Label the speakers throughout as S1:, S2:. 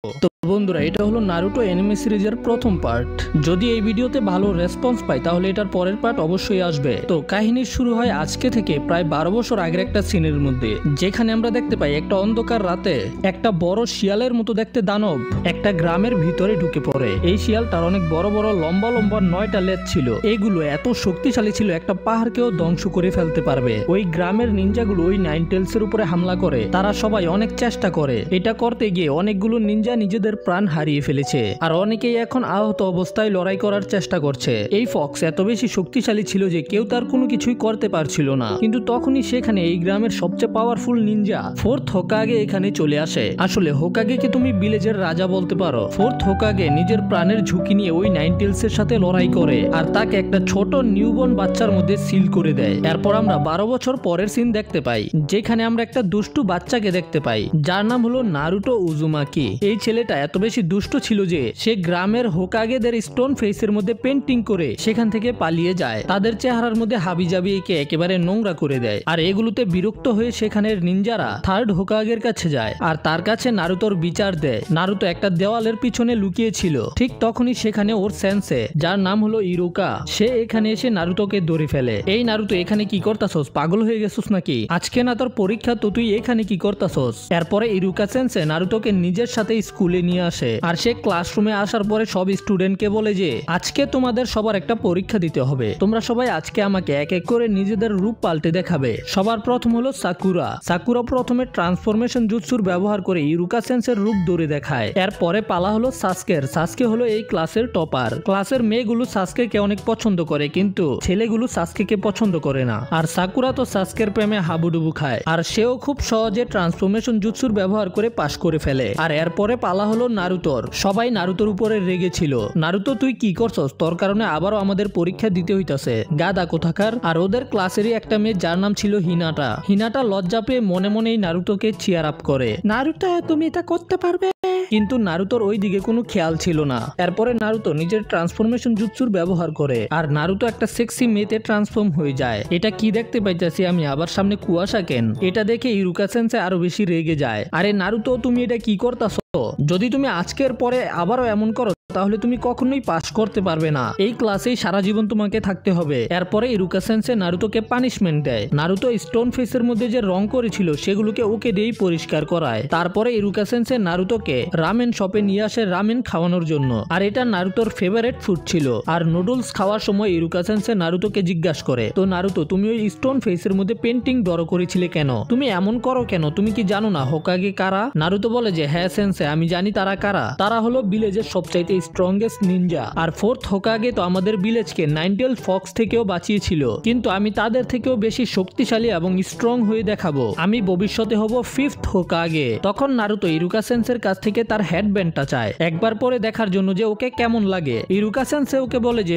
S1: তো বন্ধুরা, এটা হলো নারুটো অ্যানিমে সিরিজের প্রথম পার্ট। যদি এই ভিডিওতে ভালো রেসপন্স পাই তাহলে এটার পরের পার্ট অবশ্যই আসবে। তো কাহিনী শুরু হয় আজকে থেকে প্রায় 12 বছর আগের একটা সিনের মধ্যে, যেখানে আমরা দেখতে পাই একটা অন্ধকার রাতে একটা বড় শিয়ালের মতো দেখতে দানব একটা গ্রামের ভিতরে ঢুকে পড়ে। এই শিয়ালটার অনেক বড় বড় লম্বা লম্বা 9টা লেজ ছিল। এগুলো এত শক্তিশালী ছিল একটা পাহাড়কেও ধ্বংস করে ফেলতে পারবে। ওই গ্রামের নিনজাগুলো ওই নাইন টেলসের উপরে হামলা করে। তারা সবাই অনেক চেষ্টা করে। এটা করতে গিয়ে অনেকগুলো নিনজা নিজেদের প্রাণ হারিয়ে ফেলেছে, আর অনেকেই এখন আহত অবস্থায় লড়াই করার চেষ্টা করছে। এই ফক্স এত বেশি শক্তিশালী ছিল যে কেউ তার কোনো কিছুই করতে পারছিল না। কিন্তু তখনই সেখানে এই গ্রামের সবচেয়ে পাওয়ারফুল নিনজা ফোর্থ হোকাগে এখানে চলে আসে। আসলে হোকাগেকে তুমি ভিলেজের রাজা বলতে পারো। ফোর্থ হোকাগে নিজের প্রাণের ঝুঁকি নিয়ে ওই নাইন টেলসের সাথে লড়াই করে, আর তাকে একটা ছোট নিউবর্ন বাচ্চার মধ্যে সিল করে দেয়। এরপর আমরা 12 বছর পরের সিন দেখতে পাই, যেখানে আমরা একটা দুষ্টু বাচ্চাকে দেখতে পাই, যার নাম হলো নারুটো উজুমাকি। এই ছেলেটা এত বেশি দুষ্ট ছিল যে সে গ্রামের হোকাগেদের স্টোন ফেসের মধ্যে পেন্টিং করে সেখান থেকে পালিয়ে যায়। তাদের চেহারার মধ্যে হাবিজাবি একে একেবারে নোংরা করে দেয়। আর এগুলোতে বিরক্ত হয়ে সেখানের নিনজারা থার্ড হোকাগের কাছে যায়, আর তার কাছে নারুতোর বিচার দেয়। নারুতো একটা দেওয়ালের পিছনে লুকিয়ে ছিল। ঠিক তখনই সেখানে ওর সেন্সে, যার নাম হলো ইরুকা, সে এখানে এসে নারুতোকে ধরে ফেলে। এই নারুতো, এখানে কি করতাছস? পাগল হয়ে গেছিস নাকি? আজকে না তোর পরীক্ষা, তো তুই এখানে কি করতাছস? এরপরে ইরুকা সেন্সে নারুতোকে নিজের সাথে স্কুলে নিয়ে আসে, আর সে ক্লাসরুমে আসার পরে সব স্টুডেন্টকে বলে যে আজকে তোমাদের সবার একটা পরীক্ষা দিতে হবে। তোমরা সবাই আজকে আমাকে এক এক করে নিজেদের রূপ পাল্টে দেখাবে। সবার প্রথম হলো সাকুরা। সাকুরা প্রথমে ট্রান্সফরমেশন জুৎসুর ব্যবহার করে ইরুকা সেন্সের রূপ ধরে দেখায়। এরপরে পালা হলো সাসকের। সাসকে হলো এই ক্লাসের টপার। ক্লাসের মেয়েগুলো সাসকেকে অনেক পছন্দ করে, কিন্তু ছেলেগুলো সাসকেকে পছন্দ করে না। আর সাকুরা তো সাসকের প্রেমে হাবুডুবু খায়, আর সেও খুব সহজে ট্রান্সফরমেশন জুৎসুর ব্যবহার করে পাশ করে ফেলে। আর এরপরে পালা হলো নারুতোর। সবাই নারুতোর উপরে রেগেছিল। নারুতো, তুই কি করছস? তোর কারণে আবারও আমাদের পরীক্ষা দিতে হইতাছে, গাদা কোথাকার। আর ওদের ক্লাসেরই একটা মেয়ে, যার নাম ছিল হিনাটা। হিনাটা লজ্জা পেয়ে মনে মনেই নারুতোকে চিয়ার আপ করে, নারুতো তুমি এটা করতে পারবে। কিন্তু নারুতোর ওই দিকে কোনো খেয়াল ছিল না। এরপরে নারুতো নিজের ট্রান্সফরমেশন জুৎসুর ব্যবহার করে, আর নারুতো একটা সেক্সি মেয়েতে ট্রান্সফর্ম হয়ে যায়। এটা কি দেখতে পাইতেছি আমি? আবার সামনে কুয়াশা কেন? এটা দেখে ইরুকা সেন্সে আরো বেশি রেগে যায়। আরে নারুতো, তুমি এটা কি করতাছ? যদি তুমি আজকের পরে আবারও এমন করো তাহলে তুমি কখনোই পাস করতে পারবে না। এই ক্লাসেই সারা জীবন তোমাকে থাকতে হবে। এরপরে ইরুকা সেন্সে নারুতোকে পানিশমেন্ট দেয়। নারুতো স্টোন ফেসের মধ্যে যে রং করেছিল সেগুলোকে ওকে দিয়েই পরিষ্কার করায়। তারপরে ইরুকা সেন্সে নারুতোকে রামেন শপে নিয়ে আসে রামেন খাওয়ানোর জন্য, আর এটা নারুতোর ফেভারিট ফুড ছিল। আর নুডলস খাওয়ার সময় ইরুকা সেন্সে নারুতোকে জিজ্ঞাসা করে, তো নারুতো, তুমি ওই স্টোন ফেসের মধ্যে পেন্টিং ড্র করেছিলে কেন? তুমি এমন করো কেন? তুমি কি জানো না হোকাগে কারা? নারুতো বলে যে হ্যাঁ সেন্সে, আমি জানি তারা কারা। তারা হলো ভিলেজের সবচাইতে স্ট্রংগেস্ট নিনজা। আর ফোর্থ হোকাগে তো আমাদের ভিলেজকে নাইন টেল ফক্স থেকেও বাঁচিয়েছিল, কিন্তু আমি তাদের থেকেও বেশি শক্তিশালী এবং স্ট্রং হয়ে দেখাবো। আমি ভবিষ্যতে হব ফিফথ হোকাগে। তখন নারুতো ইরুকা সেন্সের কাছ থেকে তার হেডব্যান্ডটা চায়, একবার পরে দেখার জন্য যে ওকে কেমন লাগে। ইরুকা সেন্সে ওকে বলে যে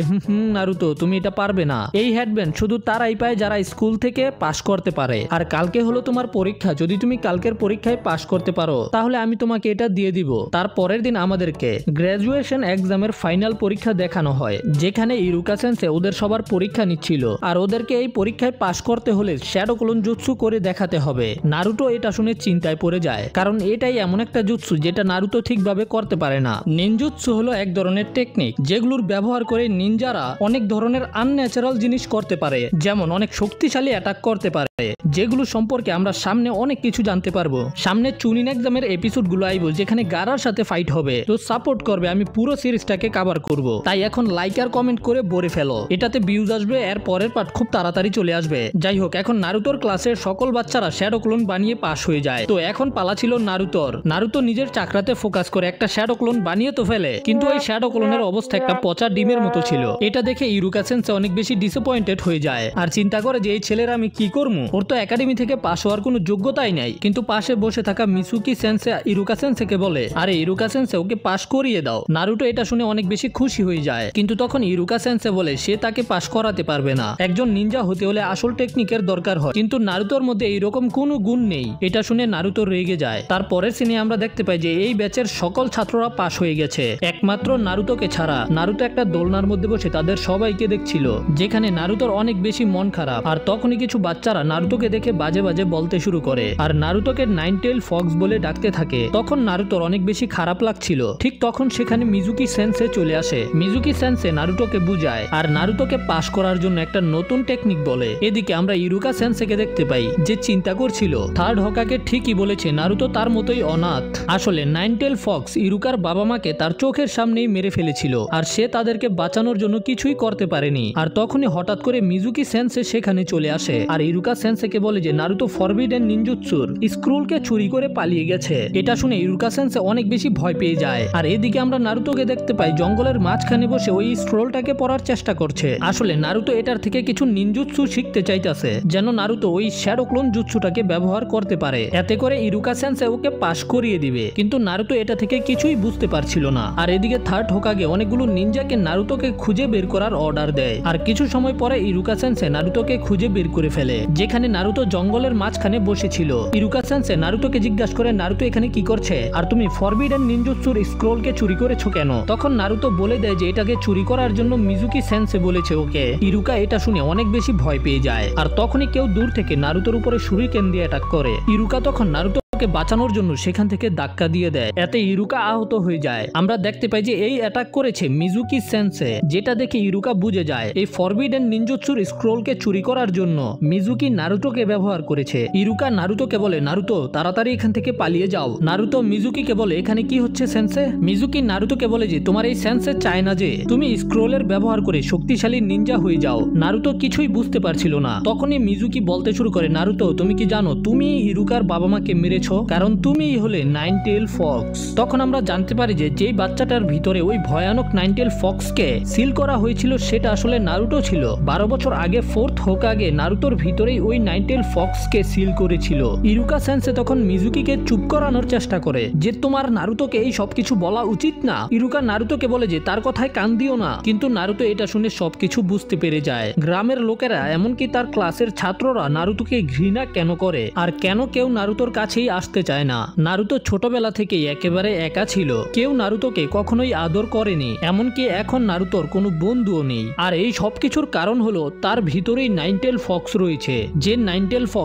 S1: নারুতো, তুমি এটা পারবে না। এই হেডব্যান্ড শুধু তারাই পায় যারা স্কুল থেকে পাশ করতে পারে। আর কালকে হলো তোমার পরীক্ষা, যদি তুমি কালকের পরীক্ষায় পাশ করতে পারো তাহলে আমি তোমাকে এটা দিয়ে দিব। তার পরের দিন আমাদেরকে গ্রাজুয়েশন এক্সামের ফাইনাল পরীক্ষা দেখানো হয়, যেখানে ইরুকা সেন্সে ওদের সবার পরীক্ষা নিচ্ছিল। আর ওদেরকে এই পরীক্ষায় পাশ করতে হলে শ্যাডো ক্লোন জুৎসু করে দেখাতে হবে। নারুতো এটা শুনে চিন্তায় পড়ে যায়, কারণ এটাই এমন একটা জুৎসু যেটা নারুতো ঠিকভাবে করতে পারে না। নিনজুৎসু হলো এক ধরনের টেকনিক যেগুলোর ব্যবহার করে নিনজারা অনেক ধরনের আনন্যাচারাল জিনিস করতে পারে, যেমন অনেক শক্তিশালী অ্যাটাক করতে পারে, যেগুলো সম্পর্কে আমরা সামনে অনেক কিছু জানতে পারবো। সামনে চুনিন এক্সামের এপিসোড গুলো আইবো, যেখানে গারার সাথে ফাইট হবে। তো সাপোর্ট করবে, আমি পুরো সিরিজটাকে কভার করব। তাই এখন লাইক আর কমেন্ট করে ভরে ফেলো, এটাতে ভিউজ আসবে। এর পরের পার্ট খুব তাড়াতাড়ি চলে আসবে। যাই হোক, এখন নারুতোর ক্লাসের সকল বাচ্চারা শ্যাডো ক্লোন বানিয়ে পাস হয়ে যায়। তো এখন পালা ছিল নারুতোর। নারুতো নিজের চাকরাতে ফোকাস করে একটা শ্যাডো ক্লোন বানিয়ে তো ফেলে, কিন্তু ওই শ্যাডো ক্লোনের অবস্থা একটা পচা ডিমের মতো ছিল। এটা দেখে ইরুকা সেন্সে অনেক বেশি ডিসঅ্যাপয়েন্টেড হয়ে যায়, আর চিন্তা করে যে এই ছেলের আমি কি করবো, ওর তো একাডেমি থেকে পাস হওয়ার কোনো যোগ্যতাই নাই। কিন্তু পাশে বসে থাকা মিসুকি সেন্সে ইরুকা সেন্সেকে বলে, আরে ইরুকা সেন্সে, ওকে পাস করিয়ে দাও। নারুটো এটা শুনে অনেক বেশি খুশি হয়ে যায়, কিন্তু তখন ইরুকা সেন্সে বলে সে তাকে পাস করাতে পারবে না। একজন নিনজা হতে হলে আসল টেকনিকের দরকার হয়, কিন্তু নারুতোর মধ্যে এইরকম কোনো গুণ নেই। এটা শুনে নারুতো রেগে যায়। তারপরের সিনে আমরা দেখতে পাই যে এই ব্যাচের সকল ছাত্ররা পাস হয়ে গেছে, একমাত্র নারুতোকে ছাড়া। নারুতো একটা দোলনার মধ্যে বসে তাদের সবাইকে দেখছিল, যেখানে নারুতোর অনেক বেশি মন খারাপ। আর তখনই কিছু বাচ্চারা নারুতোকে দেখে বাজে বাজে বলতে শুরু করে আর নারুতোকে নাইন টেল ফক্স বলে ডাকতে থাকে। তখন নারুতোর অনেক বেশি খারাপ লাগছিল। ঠিক তখন সেখানে মিজুকি সেন্সে চলে আসে। মিজুকি সেন্সে নারুতোকে বুঝায় আর নারুতোকে পাস করার জন্য একটা নতুন টেকনিক বলে। এদিকে আমরা ইরুকা সেন্সেকে দেখতে পাই যে চিন্তা করছিল থার্ড হকাগে ঠিকই বলেছে, নারুতো তার মতোই অনাথ। আসলে নাইন টেল ফক্স ইরুকার বাবা মাকে তার চোখের সামনেই মেরে ফেলেছিল আর সে তাদেরকে বাঁচানোর জন্য কিছুই করতে পারেনি। আর তখনই হঠাৎ করে মিজুকি সেন্সে সেখানে চলে আসে আর ইরুকা সেন্সেকে বলে যে নারুতো ফরবিডেন নিনজুৎসুর স্ক্রোলকে চুরি করে পালিয়ে গেছে। এটা শুনে ইরুকা সেন্সে অনেক বেশি ভয় পেয়ে যায়। আর এদিকে আমরা নারুতোকে দেখতে পাই জঙ্গলের মাঝখানে বসে ওই স্ক্রোলটাকে পড়ার চেষ্টা করছে। আসলে নারুতো এটার থেকে কিছু নিনজুৎসু শিখতে চাইতেছে যেন নারুতো ওই শ্যাডো ক্লোন জুৎসুটাকে ব্যবহার করতে পারে, এতে করে ইরুকা সেন্সে ওকে পাস করিয়ে দিবে। কিন্তু নারুতো এটা থেকে কিছুই বুঝতে পারছিল না। আর এদিকে থার্ড হোকাগে অনেকগুলো নিনজাকে নারুতোকে খুঁজে বের করার অর্ডার দেয়। আর কিছু সময় পরে ইরুকা সেন্সে নারুতোকে খুঁজে বের করে ফেলে যেখানে নারুতো জঙ্গলের মাঝখানে বসেছিল। ইরুকা সেন্সে নারুতোকে জিজ্ঞাসা করে নারুতো এখানে কি করছে আর তুমি ফরবিডেন নিনজুৎসুর স্ক্রোলকে চুরি করেছো কেন? তখন নারুতো বলে দেয় যে এটাকে চুরি করার জন্য মিজুকি সেন্সে বলেছে ওকে। ইরুকা এটা শুনে অনেক বেশি ভয় পেয়ে যায়। আর তখনই কেউ দূর থেকে নারুতোর উপরে শুরিকেন দিয়ে অ্যাটাক করে। ইরুকা তখন নারুতো বাঁচানোর জন্য সেখান থেকে ধাক্কা দিয়ে দেয়, এতে ইরুকা আহত হয়ে যায়। আমরা দেখতে পাই যে এই অ্যাটাক করেছে মিজুকি সেন্সে, যেটা দেখে ইরুকা বুঝে যায় এই ফরবিডেন নিনজুৎসুর স্ক্রোলকে চুরি করার জন্য মিজুকি নারুতোকে ব্যবহার করেছে। ইরুকা নারুতোকে বলে নারুতো তাড়াতাড়ি এখান থেকে পালিয়ে যাও। নারুতো মিজুকিকে বলে এখানে কি হচ্ছে সেন্সে? মিজুকি নারুতোকে বলে যে তোমার এই সেন্সে চায় না যে তুমি স্ক্রোলের ব্যবহার করে শক্তিশালী নিনজা হয়ে যাও। নারুতো কিছুই বুঝতে পারছিল না। তখনই মিজুকি বলতে শুরু করে নারুতো তুমি কি জানো তুমি ইরুকার বাবা মাকে মেরেছো, কারণ তুমিই হলে নাইন টেল ফক্স। তখন আমরা জানতে পারি যে যেই বাচ্চাটার ভিতরে ওই ভয়ানক নাইন টেল ফক্সকে সিল করা হয়েছিল সেটা আসলে নারুতো ছিল। 12 বছর আগে ফোর্থ হোকাগে নারুতোর ভিতরেই ওই নাইন টেল ফক্সকে সিল করেছিল। ইরুকা সেন্সে তখন মিজুকিকে চুপ করানোর চেষ্টা করে যে তোমার নারুতোকে এই সবকিছু বলা উচিত না। ইরুকা নারুতোকে বলে যে তার কথায় কান দিও না। কিন্তু নারুতো এটা শুনে সবকিছু বুঝতে পেরে যায়। গ্রামের লোকেরা এমনকি তার ক্লাসের ছাত্ররা নারুতোকে ঘৃণা কেন করে আর কেন কেউ নারুতোর কাছেই আসতে চায় না। নারুতো ছোটবেলা থেকেই একেবারে একা ছিল, কেউ নারুতোকে কখনোই আদর করেনি, এমনকি এখন নারুতোর কোনো বন্ধুও নেই। আর এই সবকিছুর কারণ হলো তার ভিতরেই নাইন টেল ফক্স রয়েছে, যে নাইন টেল ফক্স